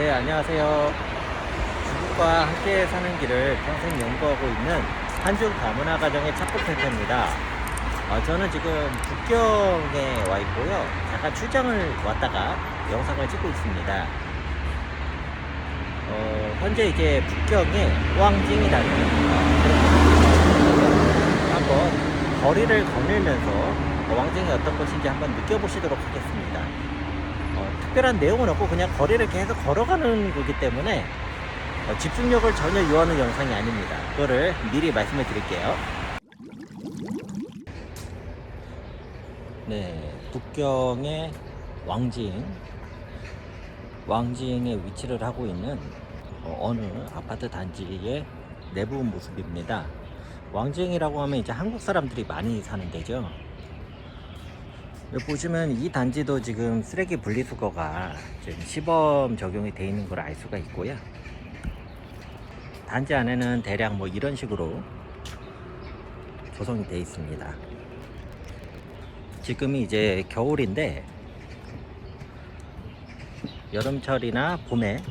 네, 안녕하세요. 중국과 함께 사는 길을 평생 연구하고 있는 한중 다문화 가정의 착국센터입니다. 저는 지금 북경에 와 있고요. 잠깐 출장을 왔다가 영상을 찍고 있습니다. 현재 이제 북경에 왕징이라는 한번 거리를 거닐면서 왕징이 어떤 곳인지 한번 느껴보시도록 하겠습니다. 특별한 내용은 없고 그냥 거리를 계속 걸어가는 거기 때문에 집중력을 전혀 요하는 영상이 아닙니다. 그거를 미리 말씀을 드릴게요. 네, 북경의 왕징에 위치를 하고 있는 어느 아파트 단지의 내부 모습입니다. 왕징이라고 하면 이제 한국 사람들이 많이 사는 데죠. 여기 보시면 이 단지도 지금 쓰레기 분리수거가 지금 시범 적용이 되어 있는 걸 알 수가 있고요. 단지 안에는 대략 뭐 이런 식으로 조성이 되어 있습니다. 지금이 이제 겨울인데 여름철이나 봄에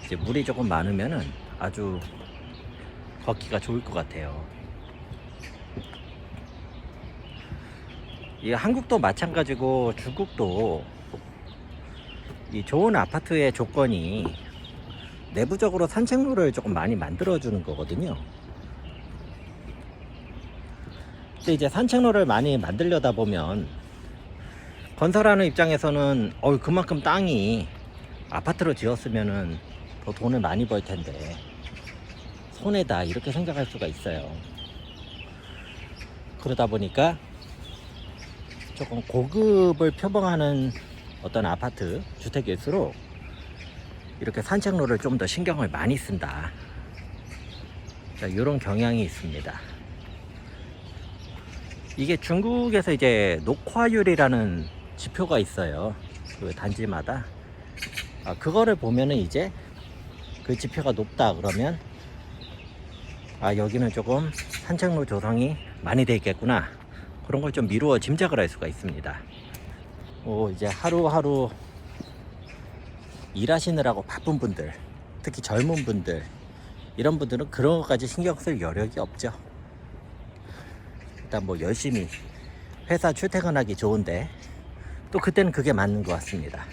이제 물이 조금 많으면은 아주 걷기가 좋을 것 같아요. 이 한국도 마찬가지고 중국도 이 좋은 아파트의 조건이 내부적으로 산책로를 조금 많이 만들어 주는 거거든요. 근데 이제 산책로를 많이 만들려다 보면 건설하는 입장에서는 그만큼 땅이 아파트로 지었으면은 더 돈을 많이 벌 텐데 손해다 이렇게 생각할 수가 있어요. 그러다 보니까 조금 고급을 표방하는 어떤 아파트 주택일수록 이렇게 산책로를 좀 더 신경을 많이 쓴다, 이런 경향이 있습니다. 이게 중국에서 이제 녹화율이라는 지표가 있어요. 그 단지마다. 그거를 보면은 이제 그 지표가 높다 그러면 여기는 조금 산책로 조성이 많이 돼 있겠구나, 그런 걸 좀 미루어 짐작을 할 수가 있습니다. 이제 하루하루 일하시느라고 바쁜 분들, 특히 젊은 분들, 이런 분들은 그런 것까지 신경 쓸 여력이 없죠. 일단 뭐 열심히 회사 출퇴근하기 좋은데 또 그때는 그게 맞는 것 같습니다.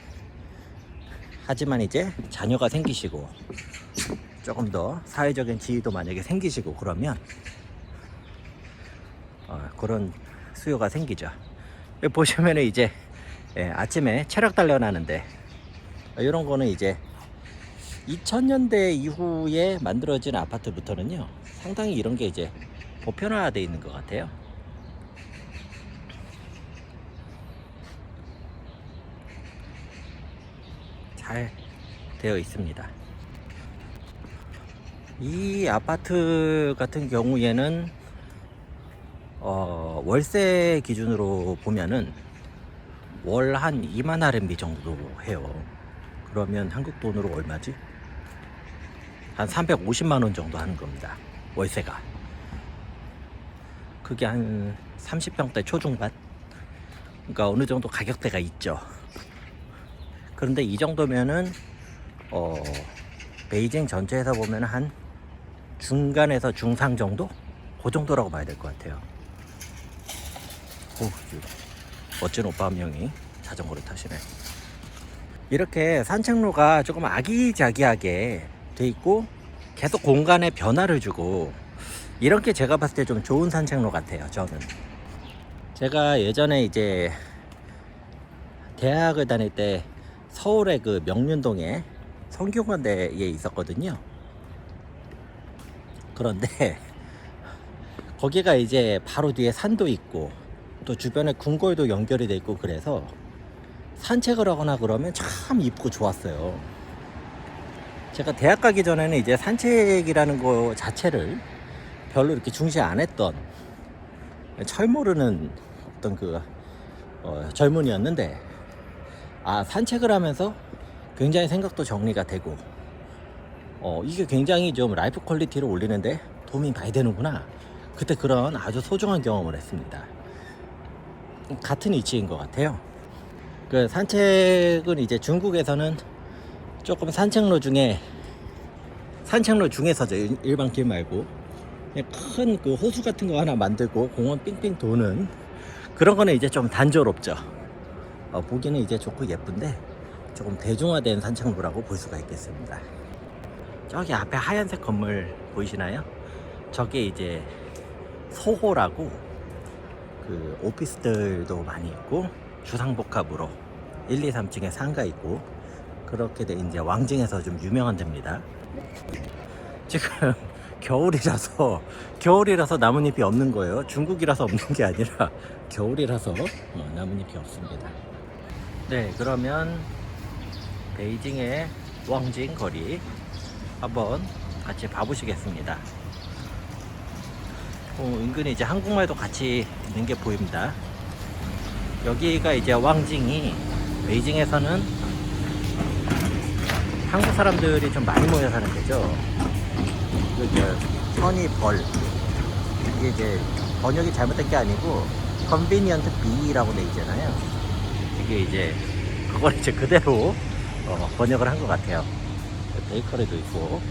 하지만 이제 자녀가 생기시고 조금 더 사회적인 지위도 만약에 생기시고 그러면 그런 수요가 생기죠. 여기 보시면 이제 아침에 체력 단련하는데 이런 거는 이제 2000년대 이후에 만들어진 아파트부터는요 상당히 이런 게 이제 보편화되어 있는 것 같아요. 잘 되어 있습니다. 이 아파트 같은 경우에는 월세 기준으로 보면은 월 한 2만 RMB 정도 해요. 그러면 한국 돈으로 얼마지? 한 350만 원 정도 하는 겁니다. 월세가. 그게 한 30평대 초중반? 그러니까 어느 정도 가격대가 있죠. 그런데 이 정도면은 베이징 전체에서 보면 한 중간에서 중상 정도? 그 정도라고 봐야 될 것 같아요. 멋진 오빠 한 명이 자전거를 타시네. 이렇게 산책로가 조금 아기자기하게 돼 있고 계속 공간에 변화를 주고, 이런 게 제가 봤을 때 좀 좋은 산책로 같아요. 저는 제가 예전에 이제 대학을 다닐 때 서울의 그 명륜동에 성균관대에 있었거든요. 그런데 거기가 이제 바로 뒤에 산도 있고 또 주변에 궁궐도 연결이 돼 있고 그래서 산책을 하거나 그러면 참 이쁘고 좋았어요. 제가 대학 가기 전에는 이제 산책이라는 거 자체를 별로 이렇게 중시 안 했던 철 모르는 어떤 젊은이였는데 산책을 하면서 굉장히 생각도 정리가 되고 이게 굉장히 좀 라이프 퀄리티를 올리는데 도움이 많이 되는구나, 그때 그런 아주 소중한 경험을 했습니다. 같은 이치인 것 같아요. 그 산책은 이제 중국에서는 조금 산책로 중에서죠. 일반 길 말고 큰 그 호수 같은 거 하나 만들고 공원 삥삥 도는 그런 거는 이제 좀 단조롭죠. 보기는 이제 좋고 예쁜데 조금 대중화된 산책로라고 볼 수가 있겠습니다. 저기 앞에 하얀색 건물 보이시나요? 저게 이제 소호라고 그 오피스들도 많이 있고 주상복합으로 1, 2, 3층에 상가 있고 그렇게 돼 이제 왕징에서 좀 유명한 데입니다. 지금 겨울이라서 나뭇잎이 없는 거예요. 중국이라서 없는 게 아니라 겨울이라서 나뭇잎이 없습니다. 네, 그러면 베이징의 왕징 거리 한번 같이 봐보시겠습니다. 은근히 이제 한국말도 같이 있는 게 보입니다. 여기가 이제 왕징이 베이징에서는 한국 사람들이 좀 많이 모여 사는 데죠. 이게 선이벌 이게 이제 번역이 잘못된 게 아니고 컨비니언트 B라고 돼 있잖아요. 이게 이제 그걸 이제 그대로 번역을 한 것 같아요. 베이커리도 있고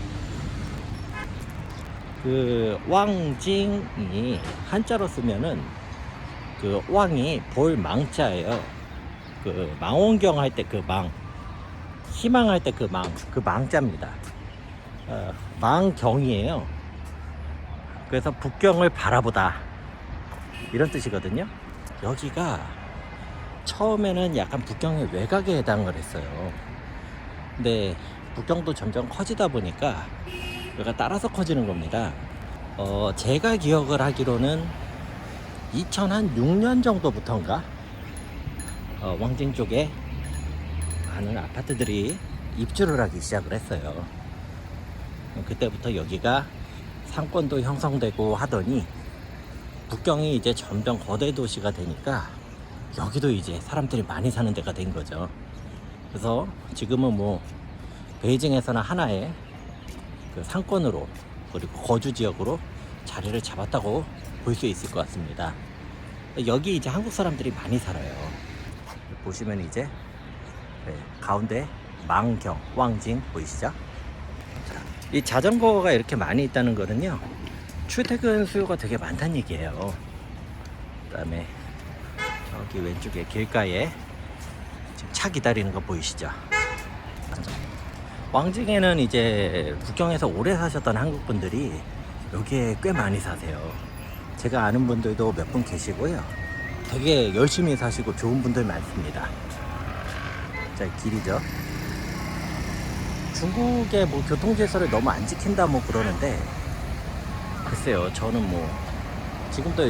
그 왕징이 한자로 쓰면은 그 왕이 볼 망자예요. 그 망원경 할 때 그 망, 희망할 때 그 망자입니다. 망경이에요. 그래서 북경을 바라보다 이런 뜻이거든요. 여기가 처음에는 약간 북경의 외곽에 해당을 했어요. 근데 북경도 점점 커지다 보니까 여기가 따라서 커지는 겁니다. 제가 기억을 하기로는 2006년 정도부터인가 왕징 쪽에 많은 아파트들이 입주를 하기 시작을 했어요. 그때부터 여기가 상권도 형성되고 하더니 북경이 이제 점점 거대 도시가 되니까 여기도 이제 사람들이 많이 사는 데가 된 거죠. 그래서 지금은 뭐 베이징에서는 하나의 그 상권으로 그리고 거주 지역으로 자리를 잡았다고 볼 수 있을 것 같습니다. 여기 이제 한국 사람들이 많이 살아요. 보시면 이제 가운데 망경, 왕징 보이시죠? 이 자전거가 이렇게 많이 있다는 거는요, 출퇴근 수요가 되게 많다는 얘기예요. 그 다음에 여기 왼쪽에 길가에 지금 차 기다리는 거 보이시죠? 왕징에는 이제 북경에서 오래 사셨던 한국 분들이 여기에 꽤 많이 사세요. 제가 아는 분들도 몇 분 계시고요. 되게 열심히 사시고 좋은 분들 많습니다. 자, 길이죠. 중국의 뭐 교통질서를 너무 안 지킨다 뭐 그러는데, 글쎄요, 저는 뭐 지금도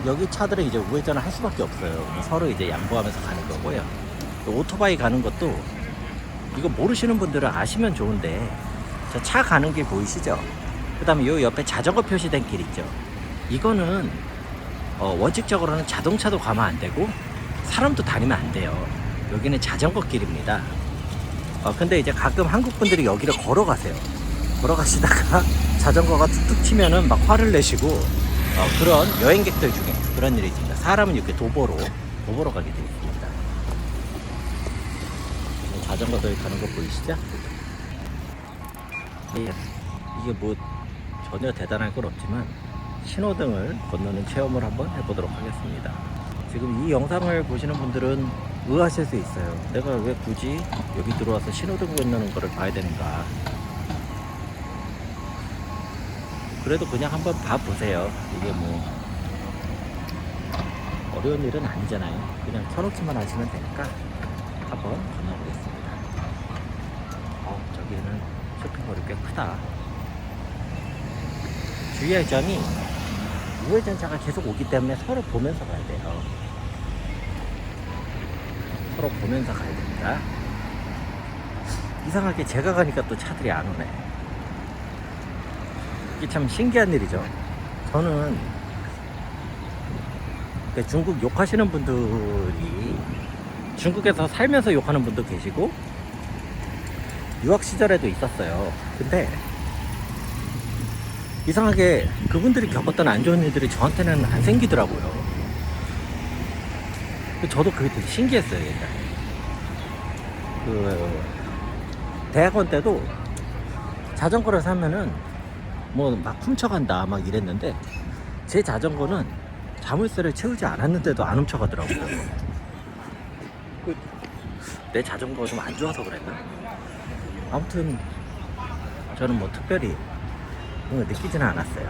여기 차들은 이제 우회전을 할 수밖에 없어요. 서로 이제 양보하면서 가는 거고요. 오토바이 가는 것도 이거 모르시는 분들은 아시면 좋은데, 저 차 가는 길 보이시죠? 그 다음에 요 옆에 자전거 표시된 길 있죠? 이거는 원칙적으로는 자동차도 가면 안 되고 사람도 다니면 안 돼요. 여기는 자전거 길입니다. 근데 이제 가끔 한국 분들이 여기를 걸어가세요. 걸어가시다가 자전거가 툭툭 치면은 막 화를 내시고 그런 여행객들 중에 그런 일이 있습니다. 사람은 이렇게 도보로 가게 되어 있습니다. 자전거들 가는 거 보이시죠? 이게 뭐 전혀 대단할 건 없지만 신호등을 건너는 체험을 한번 해보도록 하겠습니다. 지금 이 영상을 보시는 분들은 의아하실 수 있어요. 내가 왜 굳이 여기 들어와서 신호등 건너는 거를 봐야 되는가. 그래도 그냥 한번 봐보세요. 이게 뭐 어려운 일은 아니잖아요. 그냥 켜놓기만 하시면 되니까 한번 건너보겠습니다. 저기는 쇼핑몰이 꽤 크다. 주의할 점이 우회전차가 계속 오기 때문에 서로 보면서 가야 돼요. 서로 보면서 가야 됩니다. 이상하게 제가 가니까 또 차들이 안 오네. 이게 참 신기한 일이죠. 저는 중국 욕하시는 분들이 중국에서 살면서 욕하는 분도 계시고 유학 시절에도 있었어요. 근데 이상하게 그분들이 겪었던 안 좋은 일들이 저한테는 안 생기더라고요. 저도 그게 되게 신기했어요. 옛날에 대학원 때도 자전거를 사면은 뭐 막 훔쳐간다 막 이랬는데 제 자전거는 자물쇠를 채우지 않았는데도 안 훔쳐가더라고요. 내 자전거가 좀 안 좋아서 그랬나? 아무튼 저는 뭐 특별히 뭔가 느끼지는 않았어요.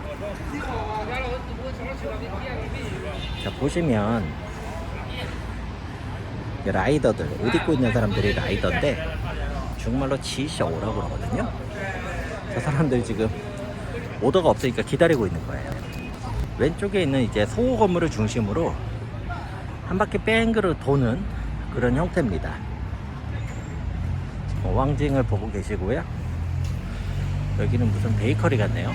자, 보시면 라이더들, 옷 입고 있는 사람들이 라이더인데 중국말로 지셔오라고 그러거든요. 저 사람들 지금 오더가 없으니까 기다리고 있는 거예요. 왼쪽에 있는 이제 소호 건물을 중심으로 한 바퀴 뺑그르 도는 그런 형태입니다. 왕징을 보고 계시고요. 여기는 무슨 베이커리 같네요.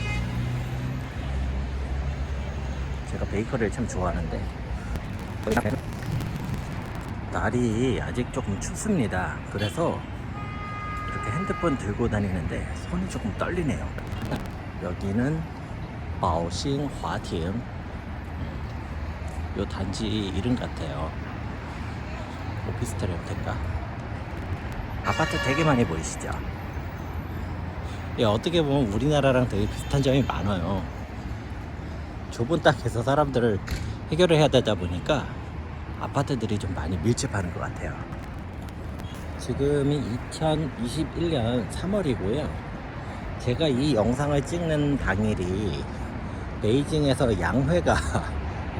제가 베이커리를 참 좋아하는데 날이 아직 조금 춥습니다. 그래서 이렇게 핸드폰 들고 다니는데 손이 조금 떨리네요. 여기는 바오싱 화팅, 요 단지 이름 같아요. 오피스텔 형태인가? 아파트 되게 많이 보이시죠? 예, 어떻게 보면 우리나라랑 되게 비슷한 점이 많아요. 좁은 땅에서 사람들을 해결을 해야 되다 보니까 아파트들이 좀 많이 밀집하는 것 같아요. 지금이 2021년 3월이고요. 제가 이 영상을 찍는 당일이 베이징에서 양회가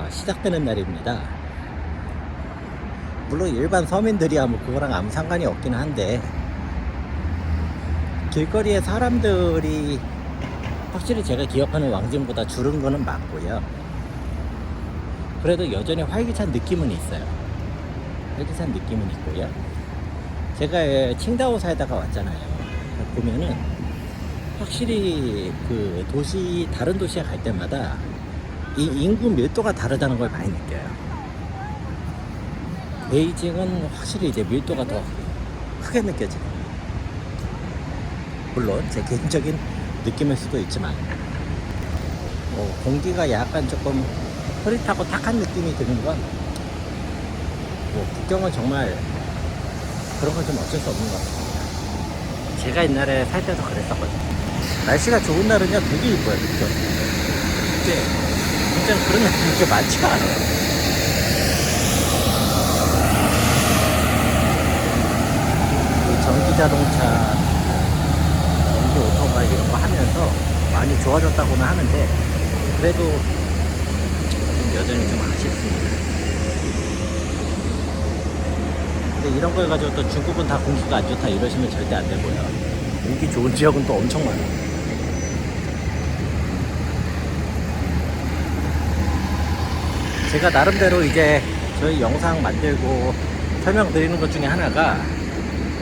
시작되는 날입니다. 물론 일반 서민들이야 뭐 그거랑 아무 상관이 없기는 한데 길거리에 사람들이 확실히 제가 기억하는 왕징보다 줄은 거는 맞고요. 그래도 여전히 활기찬 느낌은 있어요. 활기찬 느낌은 있고요. 제가 칭다오 살다가 왔잖아요. 보면은 확실히 그 도시, 다른 도시에 갈 때마다 이 인구 밀도가 다르다는 걸 많이 느껴요. 베이징은 확실히 이제 밀도가 더 크게 느껴져요. 물론 제 개인적인 느낌일 수도 있지만 공기가 약간 조금 흐릿하고 탁한 느낌이 드는 건 국경은 정말 그런 건 좀 어쩔 수 없는 것 같습니다. 제가 옛날에 살 때도 그랬었거든요. 날씨가 좋은 날은요 되게 이뻐요. 그죠? 근데 진짜 그런 날이 그렇게 많지가 않아요. 전기 자동차, 전기 오토바이 이런 거 하면서 많이 좋아졌다고는 하는데 그래도 여전히 좀 아쉽습니다. 근데 이런 걸 가지고 또 중국은 다 공기가 안 좋다 이러시면 절대 안 되고요. 공기 좋은 지역은 또 엄청 많아요. 제가 나름대로 이제 저희 영상 만들고 설명드리는 것 중에 하나가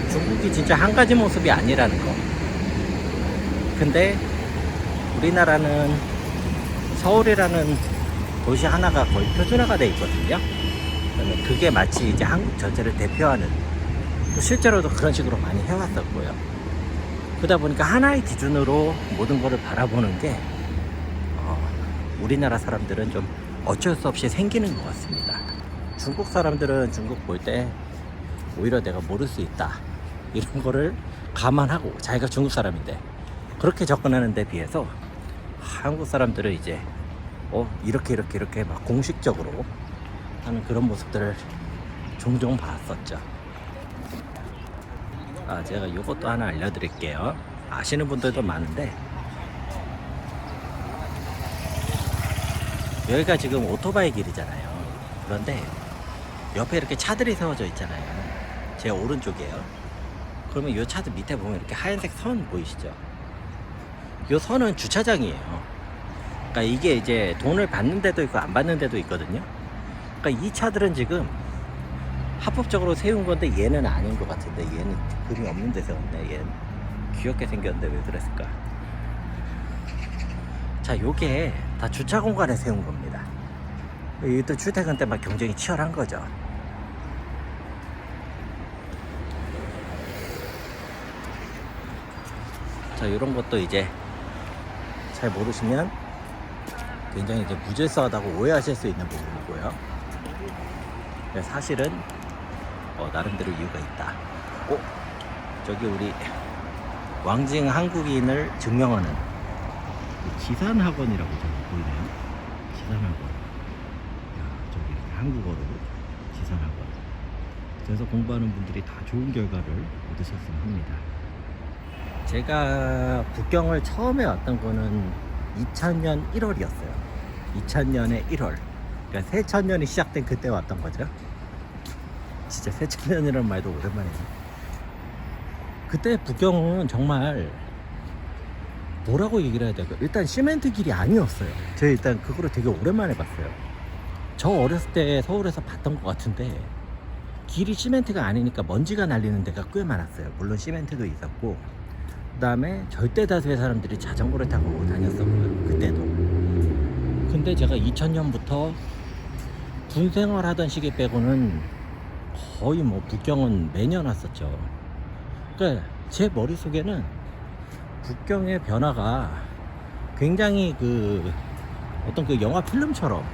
중국이 진짜 한 가지 모습이 아니라는 거. 근데 우리나라는 서울이라는 도시 하나가 거의 표준화가 돼 있거든요. 그게 마치 이제 한국 전체를 대표하는, 또 실제로도 그런 식으로 많이 해왔었고요. 그러다 보니까 하나의 기준으로 모든 것을 바라보는 게 우리나라 사람들은 좀 어쩔 수 없이 생기는 것 같습니다. 중국 사람들은 중국 볼 때 오히려 내가 모를 수 있다 이런 거를 감안하고 자기가 중국 사람인데 그렇게 접근하는 데 비해서 한국 사람들은 이제 이렇게 막 공식적으로 하는 그런 모습들을 종종 봤었죠. 제가 이것도 하나 알려드릴게요. 아시는 분들도 많은데 여기가 지금 오토바이 길이잖아요. 그런데 옆에 이렇게 차들이 세워져 있잖아요. 제 오른쪽이에요. 그러면 이 차들 밑에 보면 이렇게 하얀색 선 보이시죠? 이 선은 주차장이에요. 그러니까 이게 이제 돈을 받는 데도 있고 안 받는 데도 있거든요. 그러니까 이 차들은 지금 합법적으로 세운 건데 얘는 아닌 것 같은데, 얘는 그림 없는 데 세웠네. 얘는 귀엽게 생겼는데 왜 그랬을까? 자, 요게 다 주차 공간에 세운 겁니다. 이것도 출퇴근 때 막 경쟁이 치열한 거죠. 자, 이런 것도 이제 잘 모르시면 굉장히 이제 무질서하다고 오해하실 수 있는 부분이고요. 사실은 나름대로 이유가 있다. 저기 우리 왕징 한국인을 증명하는 지산학원이라고 저기 보이네요. 지산학원. 야, 저기 한국어로 지산학원. 그래서 공부하는 분들이 다 좋은 결과를 얻으셨으면 합니다. 제가 북경을 처음에 왔던 거는 2000년 1월이었어요. 2000년에 1월. 그러니까 새천년이 시작된 그때 왔던 거죠. 진짜 새천년이라는 말도 오랜만이에요. 그때 북경은 정말 뭐라고 얘기를 해야 될까? 일단 시멘트 길이 아니었어요. 제가 일단 그거를 되게 오랜만에 봤어요. 저 어렸을 때 서울에서 봤던 것 같은데 길이 시멘트가 아니니까 먼지가 날리는 데가 꽤 많았어요. 물론 시멘트도 있었고, 그 다음에 절대 다수의 사람들이 자전거를 타고 다녔었고요. 그때도. 근데 제가 2000년부터 군 생활하던 시기 빼고는 거의 뭐 북경은 매년 왔었죠. 그러니까 제 머릿속에는 북경의 변화가 굉장히 그 어떤 그 영화 필름처럼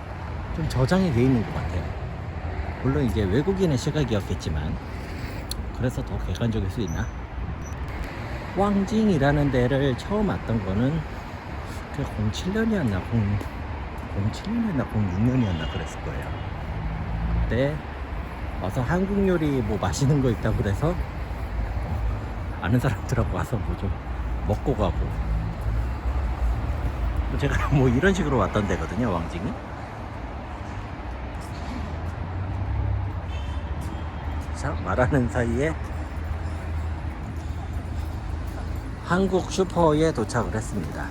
좀 저장이 돼 있는 것 같아요. 물론 이제 외국인의 시각이었겠지만 그래서 더 객관적일 수 있나? 왕징이라는 데를 처음 왔던 거는 07년이었나 07년이었나 06년이었나 그랬을 거예요. 그때 와서 한국 요리 뭐 맛있는 거 있다고 그래서 아는 사람들하고 와서 뭐 좀 먹고 가고, 제가 뭐 이런 식으로 왔던 데거든요, 왕징이. 자, 말하는 사이에 한국 슈퍼에 도착을 했습니다.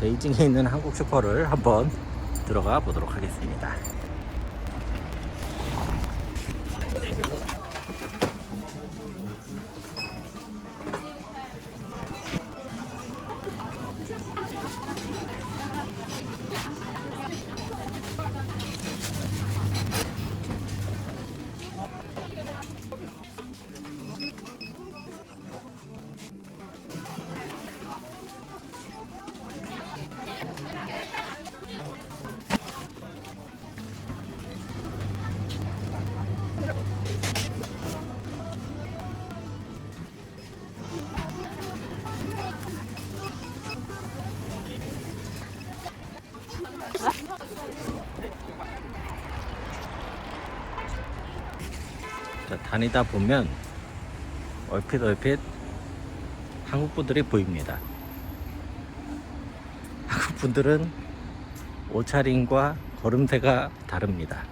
베이징에 있는 한국 슈퍼를 한번 들어가 보도록 하겠습니다. 자, 다니다 보면 얼핏 한국 분들이 보입니다. 한국 분들은 옷차림과 걸음새가 다릅니다.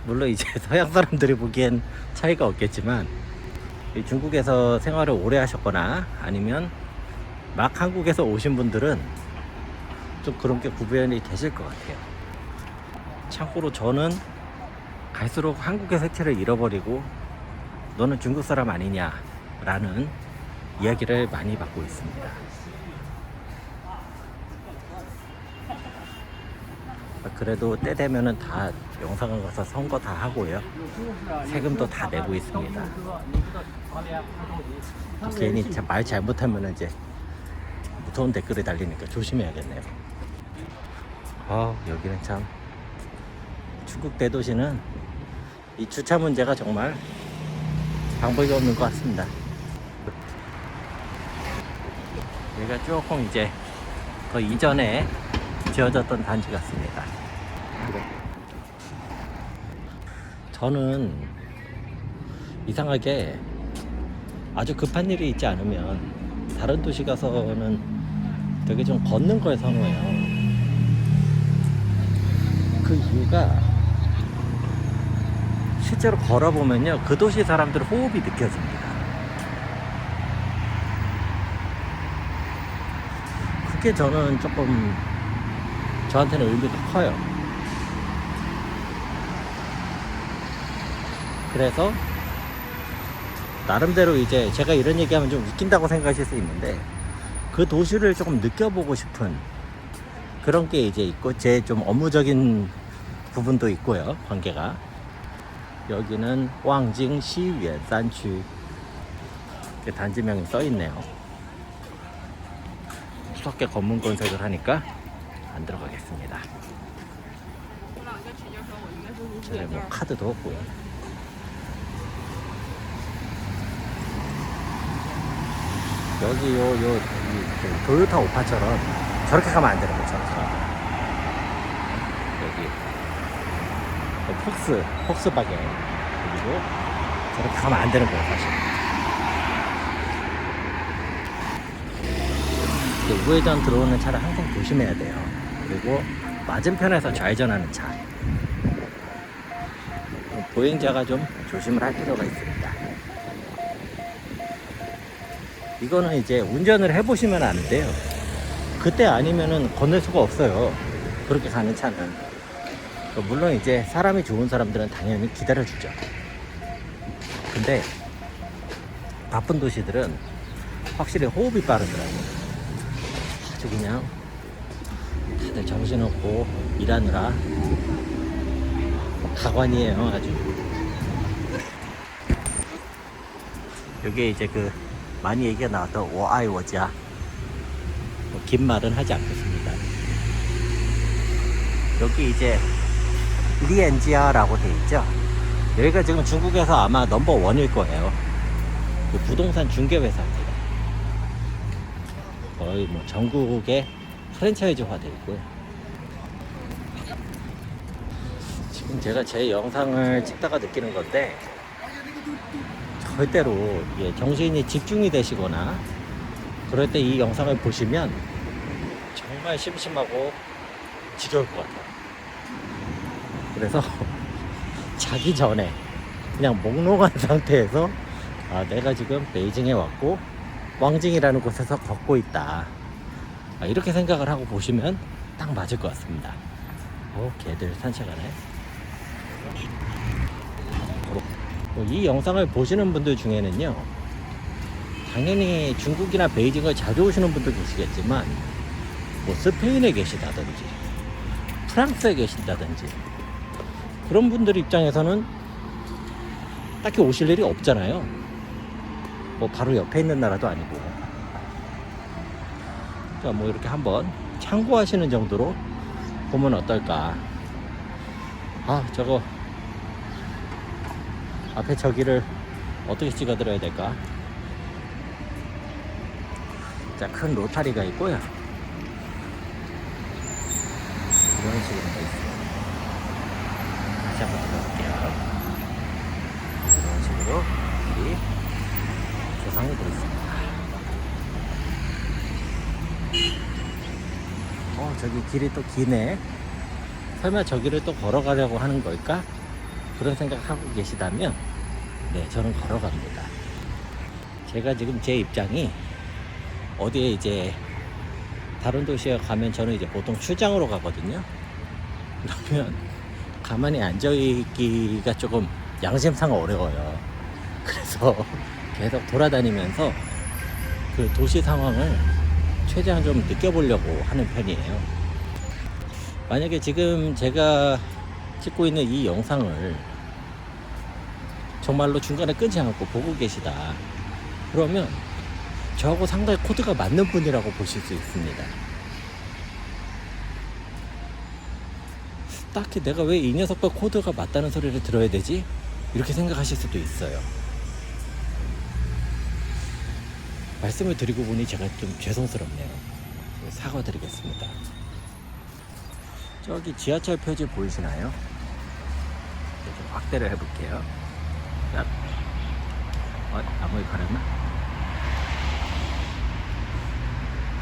물론 이제 서양 사람들이 보기엔 차이가 없겠지만 중국에서 생활을 오래 하셨거나 아니면 막 한국에서 오신 분들은 좀 그런 게 구별이 되실 것 같아요. 참고로 저는 갈수록 한국의 색채를 잃어버리고 너는 중국 사람 아니냐 라는 이야기를 많이 받고 있습니다. 그래도 때 되면은 다 영상을 가서 선거 다 하고요, 세금도 다 내고 있습니다. 괜히 말 잘못하면 이제 무서운 댓글이 달리니까 조심해야겠네요. 여기는 참 중국 대도시는 이 주차 문제가 정말 방법이 없는 것 같습니다. 여기가 조금 이제 그 이전에 지어졌던 단지 같습니다. 저는 이상하게 아주 급한 일이 있지 않으면 다른 도시 가서는 되게 좀 걷는 걸 선호해요. 그 이유가 실제로 걸어보면요, 그 도시 사람들 호흡이 느껴집니다. 그게 저는 조금 저한테는 의미가 커요. 그래서 나름대로 이제 제가 이런 얘기하면 좀 웃긴다고 생각하실 수 있는데 그 도시를 조금 느껴보고 싶은 그런 게 이제 있고, 제 좀 업무적인 부분도 있고요, 관계가. 여기는 왕징 시유엔 산区단지명이 써있네요. 수석계 검은 건색을 하니까 안 들어가겠습니다. 저기 뭐 카드도 없고요. 여기 그 도요타 오파처럼 저렇게 가면 안 되는 거죠. 여기 폭스바겐 그리고 저렇게 가면 안 되는 거예요, 사실. 우회전 들어오는 차를 항상 조심해야 돼요. 그리고 맞은편에서 좌회전하는 차, 보행자가 좀 조심을 할 필요가 있습니다. 이거는 이제 운전을 해보시면 아는데요, 그때 아니면은 건널 수가 없어요. 그렇게 가는 차는. 물론 이제 사람이 좋은 사람들은 당연히 기다려주죠. 근데 바쁜 도시들은 확실히 호흡이 빠르더라고요. 아주 그냥 다들 정신없고 일하느라 가관이에요, 아주. 여기에 이제 그 많이 얘기가 나왔던 워아이워자, 긴 말은 하지 않겠습니다. 여기 이제 리엔지아라고 돼 있죠. 여기가 지금 중국에서 아마 넘버1일 거예요. 그 부동산 중개회사입니다. 거의 뭐 전국에 프랜차이즈화 돼 있고요. 지금 제가 제 영상을 찍다가 느끼는 건데, 절대로 정신이 집중이 되시거나 그럴 때 이 영상을 보시면 정말 심심하고 지겨울 것 같아요. 그래서 자기 전에 그냥 몽롱한 상태에서 내가 지금 베이징에 왔고 왕징이라는 곳에서 걷고 있다, 이렇게 생각을 하고 보시면 딱 맞을 것 같습니다. 개들 산책하네. 이 영상을 보시는 분들 중에는요, 당연히 중국이나 베이징을 자주 오시는 분도 계시겠지만, 뭐 스페인에 계시다든지 프랑스에 계신다든지 그런 분들 입장에서는 딱히 오실 일이 없잖아요. 뭐 바로 옆에 있는 나라도 아니고. 그러니까 뭐 이렇게 한번 참고하시는 정도로 보면 어떨까. 저거 앞에 저기를 어떻게 찍어드려야 될까. 자, 큰 로타리가 있고요. 이런 식으로 돼 있어요. 다시 한번 들어갈게요. 이런 식으로 길이 조성이 되어 있습니다. 저기 길이 또 기네. 설마 저기를 또 걸어가려고 하는 걸까? 그런 생각하고 계시다면, 네, 저는 걸어갑니다. 제가 지금 제 입장이 어디에 이제 다른 도시에 가면 저는 이제 보통 출장으로 가거든요. 그러면 가만히 앉아있기가 조금 양심상 어려워요. 그래서 계속 돌아다니면서 그 도시 상황을 최대한 좀 느껴보려고 하는 편이에요. 만약에 지금 제가 찍고 있는 이 영상을 정말로 중간에 끊지 않고 보고 계시다, 그러면 저하고 상당히 코드가 맞는 분이라고 보실 수 있습니다. 딱히 내가 왜 이 녀석과 코드가 맞다는 소리를 들어야 되지? 이렇게 생각하실 수도 있어요. 말씀을 드리고 보니 제가 좀 죄송스럽네요. 사과드리겠습니다. 저기 지하철 표지 보이시나요? 좀 확대를 해볼게요. 나무에 가렸나?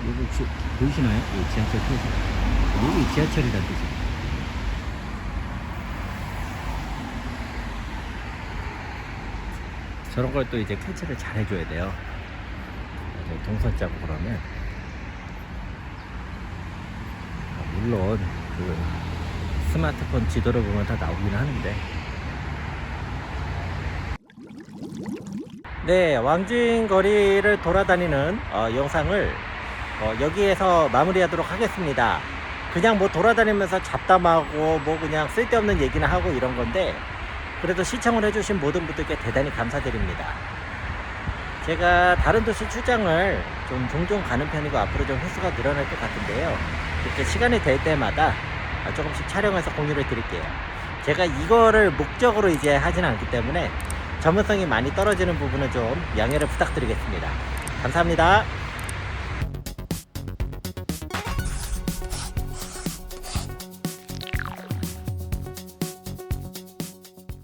여기 혹시 보이시나요? 이 지하철 표지. 여기 지하철이란 뜻이에요. 저런 걸 또 이제 캐치를 잘 해줘야 돼요. 동선 짜고 그러면. 물론 그 스마트폰 지도를 보면 다 나오긴 하는데. 네, 왕진 거리를 돌아다니는 영상을 여기에서 마무리하도록 하겠습니다. 그냥 뭐 돌아다니면서 잡담하고 뭐 그냥 쓸데없는 얘기나 하고 이런 건데, 그래도 시청을 해주신 모든 분들께 대단히 감사드립니다. 제가 다른 도시 출장을 좀 종종 가는 편이고 앞으로 좀 횟수가 늘어날 것 같은데요, 이렇게 시간이 될 때마다 조금씩 촬영해서 공유를 드릴게요. 제가 이거를 목적으로 이제 하지는 않기 때문에 전문성이 많이 떨어지는 부분은 좀 양해를 부탁드리겠습니다. 감사합니다.